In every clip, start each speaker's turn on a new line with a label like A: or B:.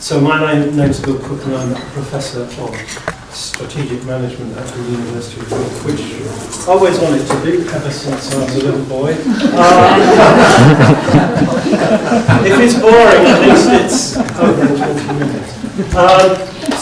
A: So my name's Bill Cooke, and I'm a professor of strategic management at the University of York, which I always wanted to be ever since I was a little boy. If it's boring, at least it's over 20 minutes.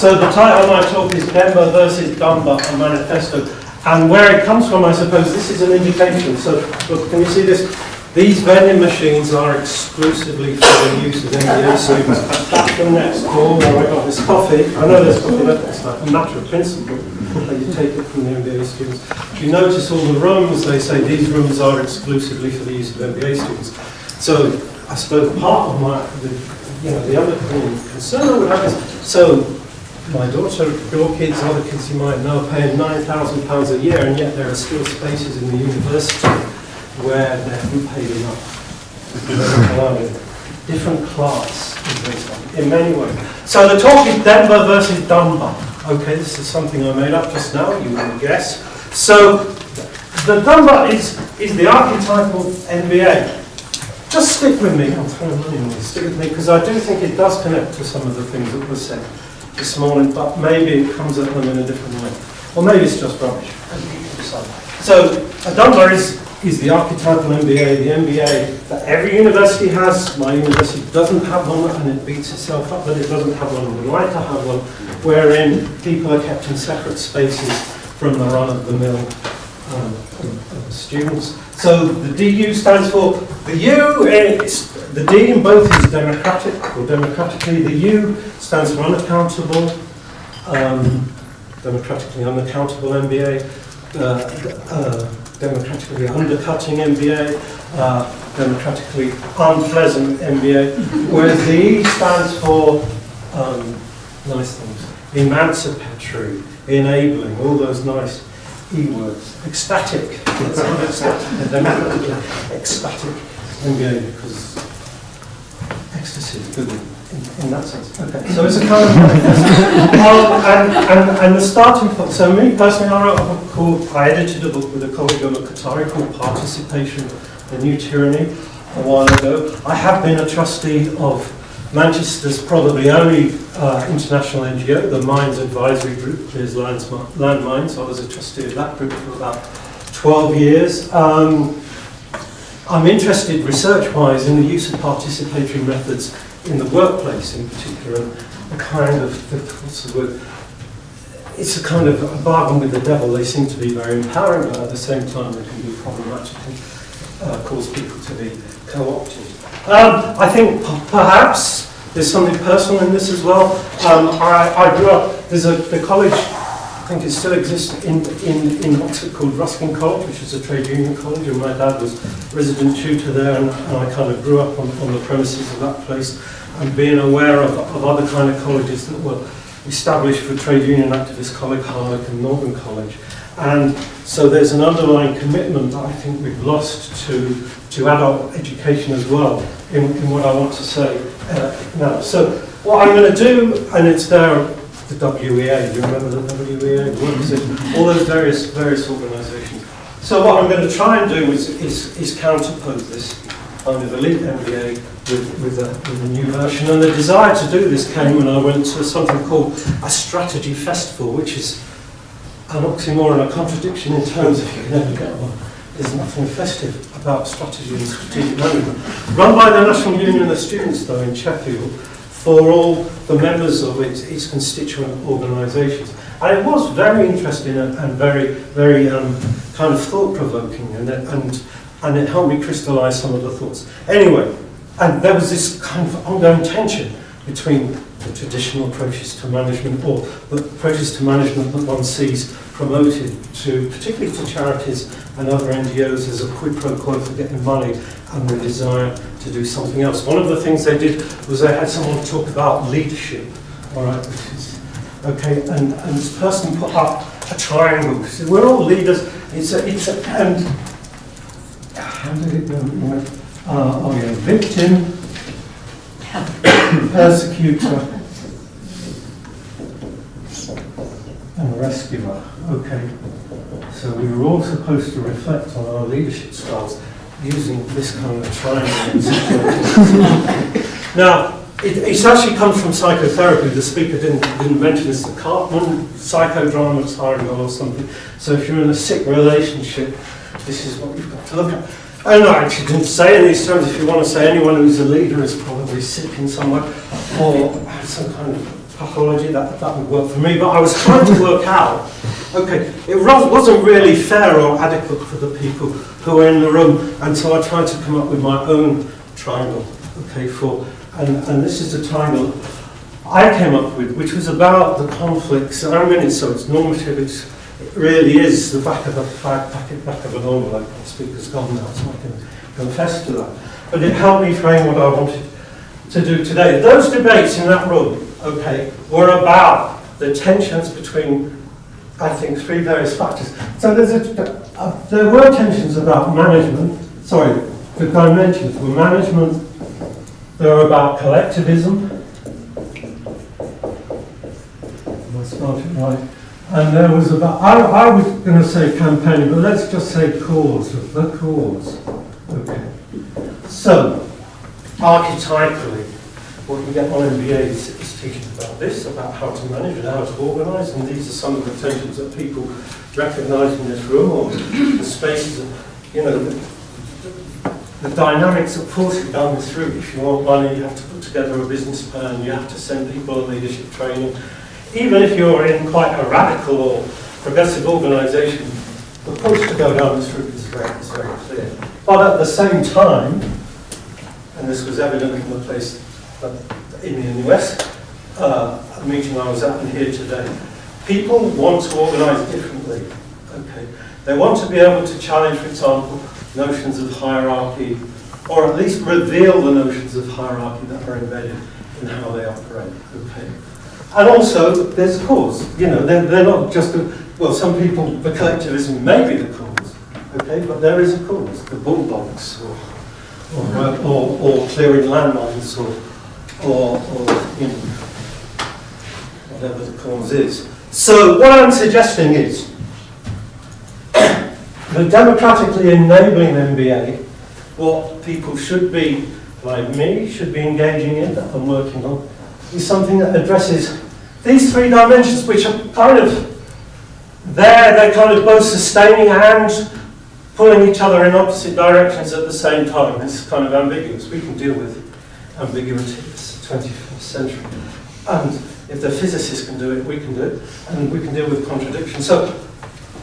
A: So the title of my talk is Denver versus Dunbar, a manifesto. And where it comes from, I suppose, this is an indication. So, look, can you see this? These vending machines are exclusively for the use of MBA students. That's the next door where I got this coffee. I know there's coffee, but it's like a matter of principle that you take it from the MBA students. If you notice all the rooms, they say these rooms are exclusively for the use of MBA students. So, I suppose part of the other concern I would have is, so my daughter, your kids, other kids you might know, are paying £9,000 a year, and yet there are still spaces in the university where they haven't paid enough. Different class in many ways. So the talk is Denver versus Dunbar. Okay, this is something I made up just now, you wouldn't guess. So the Dunbar is the archetypal MBA. Just stick with me, I'm throwing money on this, stick with me, because I do think it does connect to some of the things that were said this morning, but maybe it comes at them in a different way. Or maybe it's just rubbish. So a Dunbar is the archetypal MBA, the MBA that every university has. My university doesn't have one, and it beats itself up that it doesn't have one. We'd like to have one, wherein people are kept in separate spaces from the run-of-the-mill students. So the DU stands for, the U, the D in both is democratic, or democratically. The U stands for unaccountable, democratically unaccountable MBA, democratically undercutting MBA, democratically unpleasant MBA, whereas the E stands for nice things, emancipatory, enabling, all those nice E words. Ecstatic, it's not ecstatic, democratically ecstatic MBA, because ecstasy is good in that sense. Okay, so it's a kind of and the starting point. So me personally, I wrote a book called, I edited a book with a colleague on the Qatari called Participation, the New Tyranny, a while ago. I have been a trustee of Manchester's probably only international NGO, the Mines Advisory Group, there's Landmines. I was a trustee of that group for about 12 years. I'm interested research-wise in the use of participatory methods in the workplace in particular, and a kind of, what's the word? It's a kind of a bargain with the devil. They seem to be very empowering, but at the same time they can be problematic and cause people to be co-opted. I think perhaps there's something personal in this as well. I grew up, the college, I think it still exists in Oxford, called Ruskin College, which is a trade union college, and my dad was resident tutor there, and I kind of grew up on the premises of that place, and being aware of other kind of colleges that were established for trade union activists, College Harlock and Northern College. And so there's an underlying commitment that I think we've lost to adult education as well, in what I want to say now. So what I'm going to do, and it's there, the WEA, do you remember the WEA? All those various organisations. So what I'm going to try and do is counterpose this kind of elite MBA with a new version. And the desire to do this came when I went to something called a strategy festival, which is an oxymoron, a contradiction in terms of you can never get one. There's nothing festive about strategy and strategic management. Run by the National Union of Students, though, in Sheffield, for all the members of its constituent organisations. And it was very interesting and very, very kind of thought-provoking, and it helped me crystallise some of the thoughts. Anyway, and there was this kind of ongoing tension between the traditional approaches to management, or the approaches to management that one sees promoted particularly to charities and other NGOs as a quid pro quo for getting money, and the desire to do something else. One of the things they did was they had someone talk about leadership, all right, which is, okay, and this person put up a triangle. So we're all leaders. And how did it go? Victim, persecutor, and rescuer. Okay, so we were all supposed to reflect on our leadership styles using this kind of triangle. Now, It actually comes from psychotherapy. The speaker didn't mention this. The Cartman psychodrama triangle or something. So if you're in a sick relationship, this is what you've got to look at. And I actually didn't say in these terms. If you want to say anyone who's a leader is probably sick in some way or has some kind of pathology, that would work for me. But I was trying to work out, okay, it wasn't really fair or adequate for the people who were in the room, and so I tried to come up with my own triangle, okay, and this is the triangle I came up with, which was about the conflicts. And I'm in it, so it's normative. It really is the back of a packet, back of an envelope. The speaker's gone now, so I can confess to that. But it helped me frame what I wanted to do today. Those debates in that room, okay, were about the tensions between, I think, three various factors. So there were tensions about management. Sorry, the dimensions were management. They were about collectivism. Am I starting right? And there was about, I was going to say campaigning, but let's just say cause, the cause. Okay. So, archetypally, what you get on MBAs is teaching about this, about how to manage and how to organise, and these are some of the tensions that people recognise in this room, or the spaces of, you know, the dynamics that force you down this route. If you want money, you have to put together a business plan, you have to send people on leadership training. Even if you're in quite a radical or progressive organisation, the push to go down this route is very clear. But at the same time, and this was evident in the place in the US, a meeting I was at and here today, people want to organise differently. Okay, they want to be able to challenge, for example, notions of hierarchy, or at least reveal the notions of hierarchy that are embedded in how they operate. Okay. And also, there's a cause. You know, they're not just, well, some people, the collectivism may be the cause, okay, but there is a cause. The bulldogs, or clearing landmines, or you know, whatever the cause is. So what I'm suggesting is the democratically enabling MBA, what people should be, like me, should be engaging in, that I'm working on, is something that addresses these three dimensions, which are kind of there, they're kind of both sustaining and pulling each other in opposite directions at the same time. It's kind of ambiguous. We can deal with ambiguity. It's the 21st century. And if the physicists can do it, we can do it. And we can deal with contradiction. So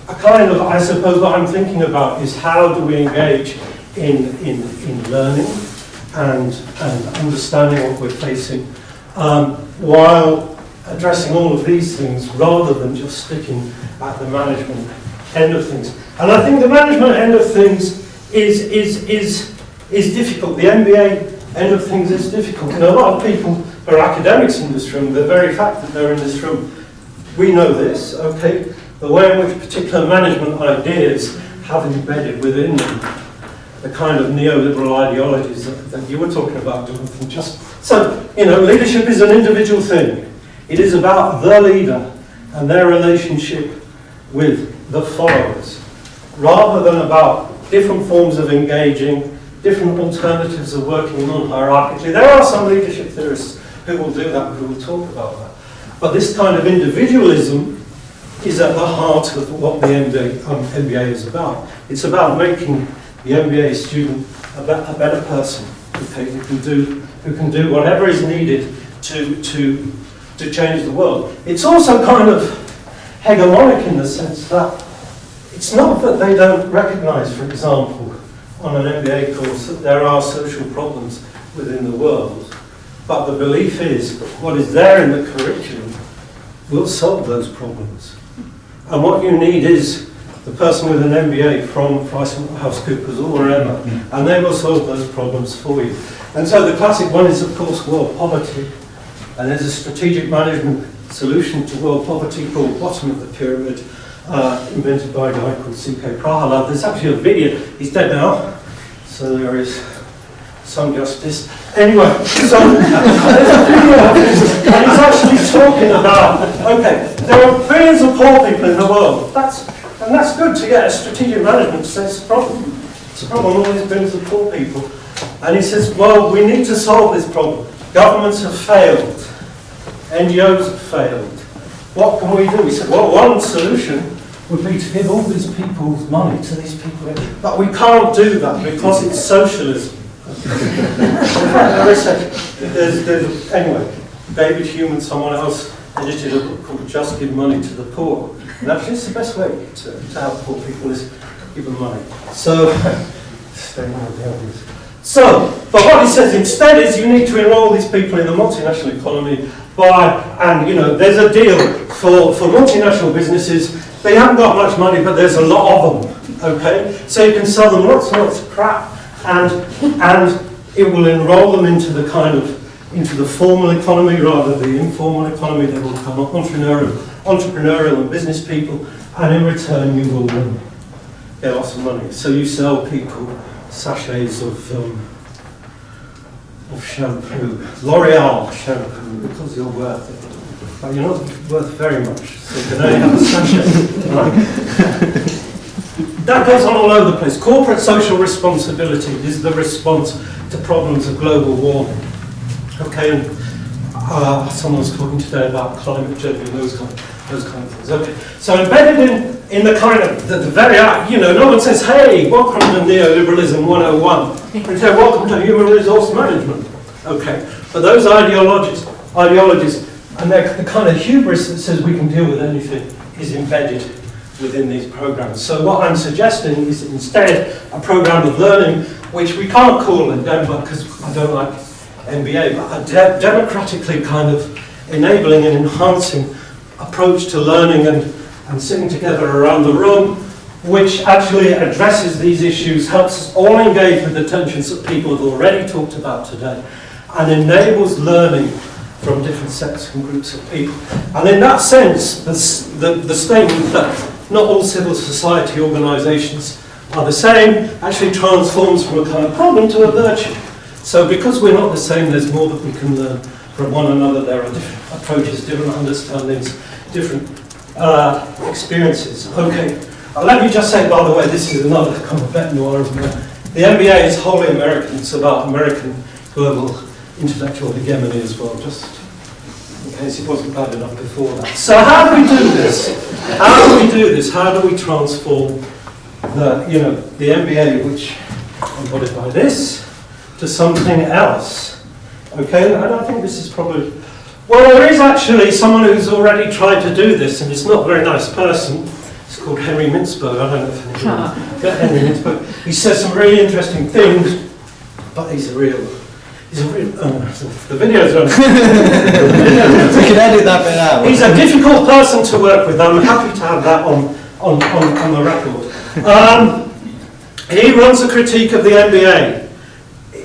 A: I suppose what I'm thinking about is how do we engage in learning and understanding what we're facing, while addressing all of these things rather than just sticking at the management end of things. And I think the management end of things is difficult. The MBA end of things is difficult. And a lot of people are academics in this room. The very fact that they're in this room, we know this, okay? The way in which particular management ideas have embedded within them the kind of neoliberal ideologies that you were talking about, Jonathan. So, you know, leadership is an individual thing. It is about the leader and their relationship with the followers, rather than about different forms of engaging, different alternatives of working non-hierarchically. There are some leadership theorists who will do that, who will talk about that. But this kind of individualism is at the heart of what the MBA is about. It's about making the MBA student a better person, okay, who can do whatever is needed to change the world. It's also kind of hegemonic in the sense that it's not that they don't recognise, for example, on an MBA course that there are social problems within the world, but the belief is what is there in the curriculum will solve those problems. And what you need is the person with an MBA from PricewaterhouseCoopers or wherever, and they will solve those problems for you. And so the classic one is, of course, world poverty. And there's a strategic management solution to world poverty called Bottom of the Pyramid, invented by a guy called C.K. Prahalad. There's actually a video. He's dead now, so there is some justice. Anyway, so there's a video of this, and he's actually talking about, okay, there are billions of poor people in the world. That's good to get a strategic management to say it's a problem. It's a problem, all these billions of poor people. And he says, well, we need to solve this problem. Governments have failed. NGOs have failed. What can we do? We said, well, one solution would be to give all these people money to these people. But we can't do that because it's socialism. Anyway, David Hume and someone else edited a book called Just Give Money to the Poor. And actually it's the best way to help poor people is give them money. So, but what he says instead is you need to enroll these people in the multinational economy and there's a deal for multinational businesses. They haven't got much money, but there's a lot of them, okay? So you can sell them lots and lots of crap, and it will enroll them into the formal economy rather than the informal economy. They will become entrepreneurial and business people, and in return you will get lots of money. So you sell people sachets of shampoo, L'Oreal shampoo, because you're worth it. But you're not worth very much, so you can only have a sachet. That goes on all over the place. Corporate social responsibility is the response to problems of global warming. Okay, and someone was talking today about climate change and those kind of things. Okay, so embedded in the kind of the very no one says, hey, welcome to neoliberalism 101. They say, welcome to human resource management. Okay, but those ideologies, and the kind of hubris that says we can deal with anything is embedded within these programs. So what I'm suggesting is instead a program of learning, which we can't call a DEMBA because I don't like MBA, but a democratically kind of enabling and enhancing approach to learning and sitting together around the room, which actually addresses these issues, helps us all engage with the tensions that people have already talked about today, and enables learning from different sets and groups of people. And in that sense, the statement that not all civil society organisations are the same actually transforms from a kind of problem to a virtue. So because we're not the same, there's more that we can learn from one another. There are different approaches, different understandings, different experiences. Okay, let me just say, by the way, this is another kind of bête noire of mine. The MBA is wholly American. It's about American global intellectual hegemony as well, just in case it wasn't bad enough before that. So how do we do this? How do we transform the MBA, which embodied by this, to something else? Okay, and I think this is probably... Well, there is actually someone who's already tried to do this, and it's not a very nice person. It's called Henry Mintzberg. I don't know if anyone get Henry Mintzberg. He says some really interesting things, but he's a real... the video's on.
B: We can edit that bit out.
A: He's a difficult person to work with. I'm happy to have that on the record. He runs a critique of the MBA.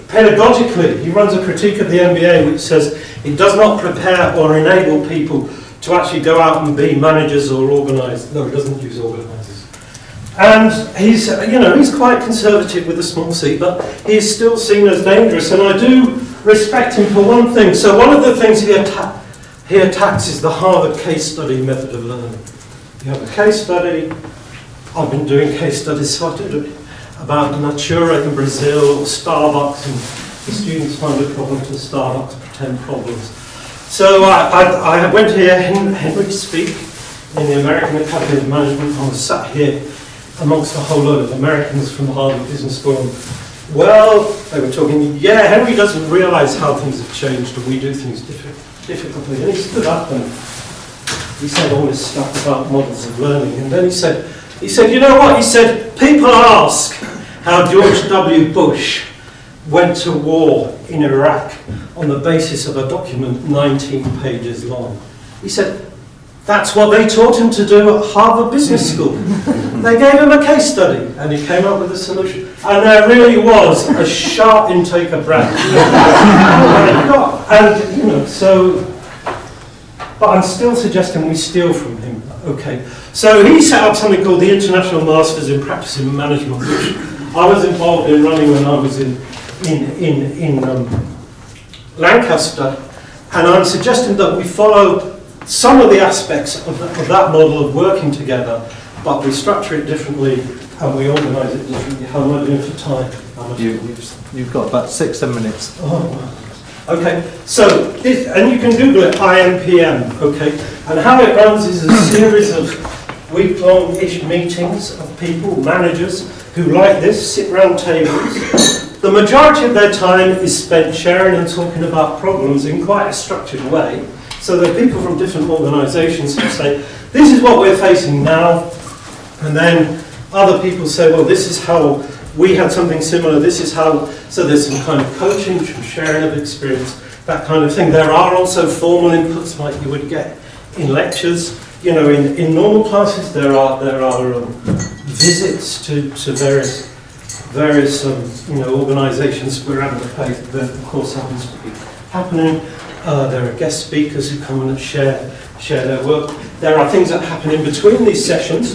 A: Pedagogically, he runs a critique of the MBA which says it does not prepare or enable people to actually go out and be managers or organised. No, he doesn't use organisers. And he's, he's quite conservative with a small c, but he's still seen as dangerous. And I do respect him for one thing. So one of the things he attacks is the Harvard case study method of learning. You have a case study. I've been doing case studies, so I did it about Natura in Brazil or Starbucks, and the students find a problem to Starbucks, pretend problems. So I went to hear Henry speak in the American Academy of Management. I was sat here amongst a whole load of Americans from Harvard Business School. Well, they were talking, yeah, Henry doesn't realise how things have changed and we do things difficultly. And he stood up and he said all this stuff about models of learning. And then he said, you know what? He said, people ask how George W. Bush went to war in Iraq on the basis of a document 19 pages long. He said, that's what they taught him to do at Harvard Business School. They gave him a case study and he came up with a solution. And there really was a sharp intake of breath. But I'm still suggesting we steal from him. Okay, so he set up something called the International Masters in Practice in Management, which I was involved in running when I was in Lancaster, and I'm suggesting that we follow some of the aspects of that model of working together, but we structure it differently and we organise it differently. How am I doing for time?
B: You've got about 6-7 minutes.
A: Oh, Okay, so, this, and you can Google it, IMPM, okay? And how it runs is a series of week-long-ish meetings of people, managers, who like this, sit round tables. The majority of their time is spent sharing and talking about problems in quite a structured way. So there are people from different organisations who say, this is what we're facing now, and then other people say, well, this is how we had something similar, this is how, so there's some kind of coaching, some sharing of experience, that kind of thing. There are also formal inputs like you would get in lectures. You know, in normal classes there are visits to various you know, organisations wherever the course happens to be happening. There are guest speakers who come and share their work. There are things that happen in between these sessions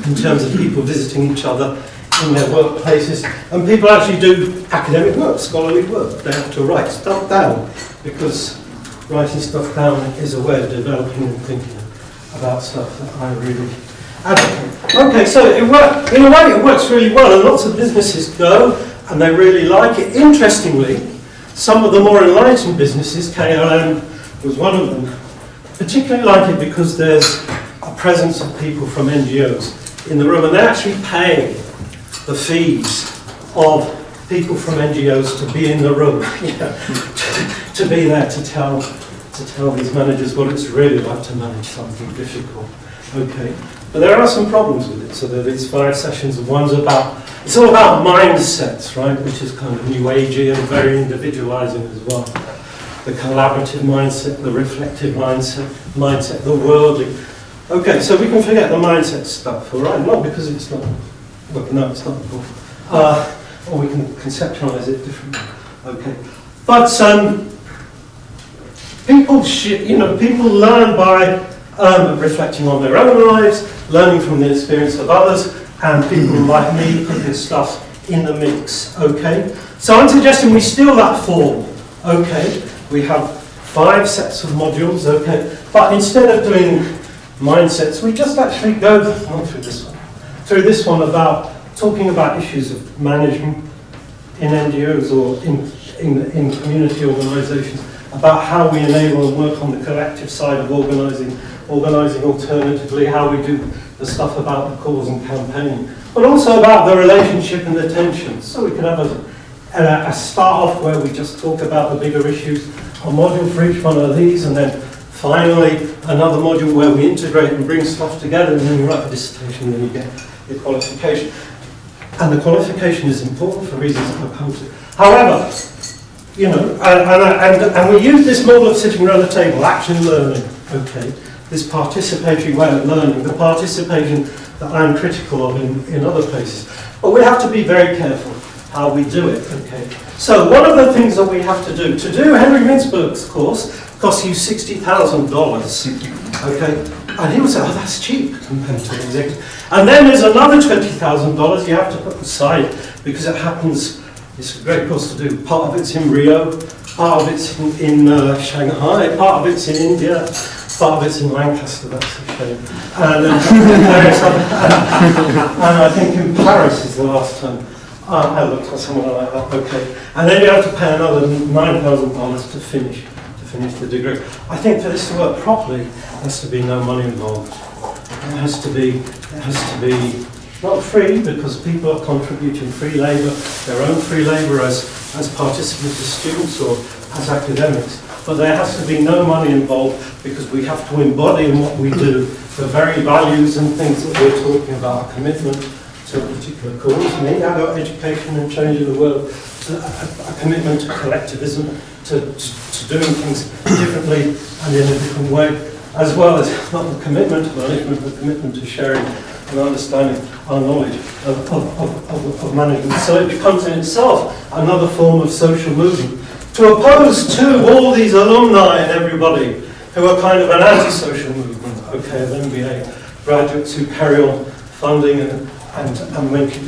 A: in terms of people visiting each other in their workplaces, and people actually do academic work, scholarly work. They have to write stuff down, because writing stuff down is a way of developing and thinking about stuff that I really advocate. Okay, so in a way it works really well, and lots of businesses go and they really like it. Interestingly, some of the more enlightened businesses, KLM was one of them, particularly like it because there's a presence of people from NGOs in the room, and they actually pay the fees of people from NGOs to be in the room, to be there to tell these managers what it's really like to manage something difficult. Okay, but there are some problems with it. So there are these 5 sessions, and one's about, it's all about mindsets, right, which is kind of new agey and very individualizing as well. The collaborative mindset, the reflective mindset, the worldly. Okay, so we can forget the mindset stuff, all right? Not because it's not, well, no, it's not important. Or we can conceptualize it differently. Okay, but people learn by reflecting on their own lives, learning from the experience of others, and people like me putting stuff in the mix. Okay, so I'm suggesting we steal that form. Okay, we have 5 sets of modules. Okay, but instead of doing mindsets, we just actually go through this one about talking about issues of management in NGOs or in community organisations, about how we enable and work on the collective side of organising alternatively, how we do the stuff about the cause and campaigning, but also about the relationship and the tensions. So we can have a start off where we just talk about the bigger issues, a module for each one of these, and then finally another module where we integrate and bring stuff together, and then you write a dissertation, and then you get your qualification. And the qualification is important for reasons that I'll come to. However, you know, and we use this model of sitting around the table, action learning, okay, this participatory way of learning, the participation that I'm critical of in other places. But we have to be very careful how we do it, okay. So one of the things that we have to do Henry Mintzberg's course costs you $60,000, okay. And he would say, oh, that's cheap compared to the executive. And then there's another $20,000 you have to put aside, because it happens, it's a great course to do. Part of it's in Rio, part of it's in Shanghai, part of it's in India, part of it's in Lancaster, that's a shame. And I think in Paris is the last time I looked at somewhere like that, okay. And then you have to pay another $9,000 to finish the degree. I think for this to work properly, there has to be no money involved. It has to be not free, because people are contributing free labour, their own free labour as participants, as students or as academics. But there has to be no money involved, because we have to embody in what we do the very values and things that we're talking about, a commitment to a particular cause, me, adult education and changing the world, a commitment to collectivism, to doing things differently and in a different way, as well as not the commitment to management, but the commitment to sharing and understanding our knowledge of management. So it becomes in itself another form of social movement, to oppose to all these alumni and everybody who are kind of an anti-social movement, okay, of MBA graduates who carry on funding and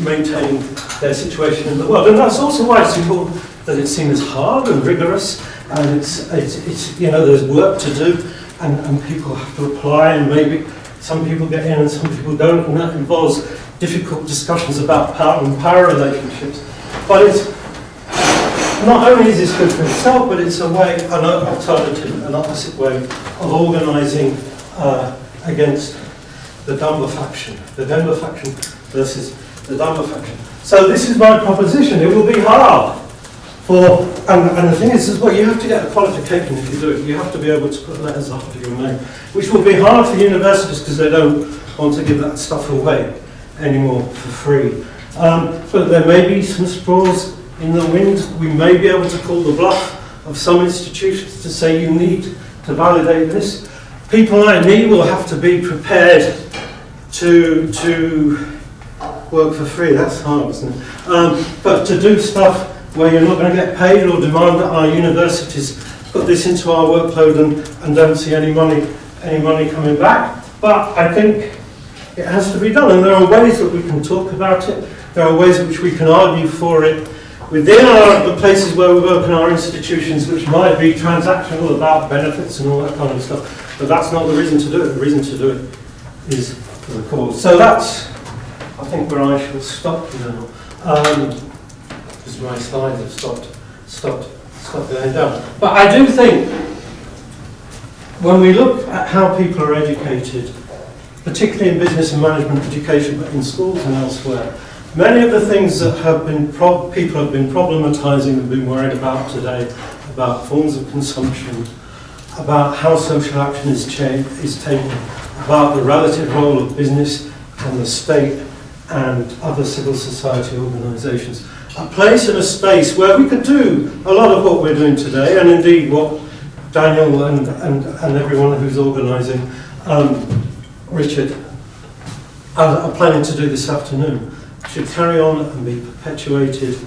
A: maintaining their situation in the world. And that's also why it's important that it's seen as hard and rigorous, and it's you know, there's work to do, and people have to apply, and maybe some people get in and some people don't, and that involves difficult discussions about power and power relationships. But it's, not only is this good for itself, but it's a way, an alternative, an opposite way of organising against the Dunbar faction. The Denver faction versus the Dunbar faction. So this is my proposition. It will be hard for, and the thing is as well, you have to get a qualification if you do it. You have to be able to put letters after your name, which will be hard for universities because they don't want to give that stuff away anymore for free. But there may be some straws in the wind. We may be able to call the bluff of some institutions to say you need to validate this. People like me will have to be prepared to work for free. That's hard, isn't it? But to do stuff where you're not going to get paid or demand that our universities put this into our workload and don't see any money coming back. But I think it has to be done, and there are ways that we can talk about it. There are ways in which we can argue for it within the places where we work in our institutions, which might be transactional about benefits and all that kind of stuff. But that's not the reason to do it. The reason to do it is for the cause. So that's, I think, where I shall stop now. Because my slides have stopped going down. But I do think when we look at how people are educated, particularly in business and management education, but in schools and elsewhere, many of the things that have been people have been problematising and been worried about today, about forms of consumption, about how social action is taken, about the relative role of business and the state and other civil society organisations, a place and a space where we could do a lot of what we're doing today, and indeed what Daniel and everyone who's organising, Richard, are planning to do this afternoon, should carry on and be perpetuated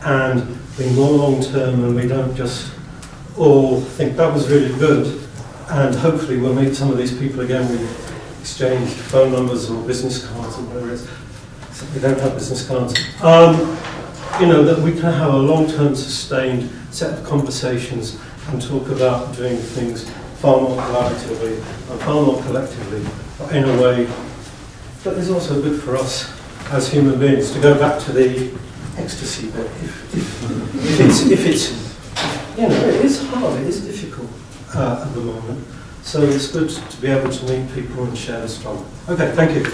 A: and be more long-term, and we don't just all think that was really good, and hopefully we'll meet some of these people again, we exchange phone numbers or business cards or whatever it is. Except we don't have business cards. You know, that we can have a long-term sustained set of conversations and talk about doing things far more collaboratively and far more collectively, but in a way that is also good for us as human beings. To go back to the ecstasy bit, if it's you know, it is hard, it is difficult at the moment, so it's good to be able to meet people and share the struggle. Okay, thank you.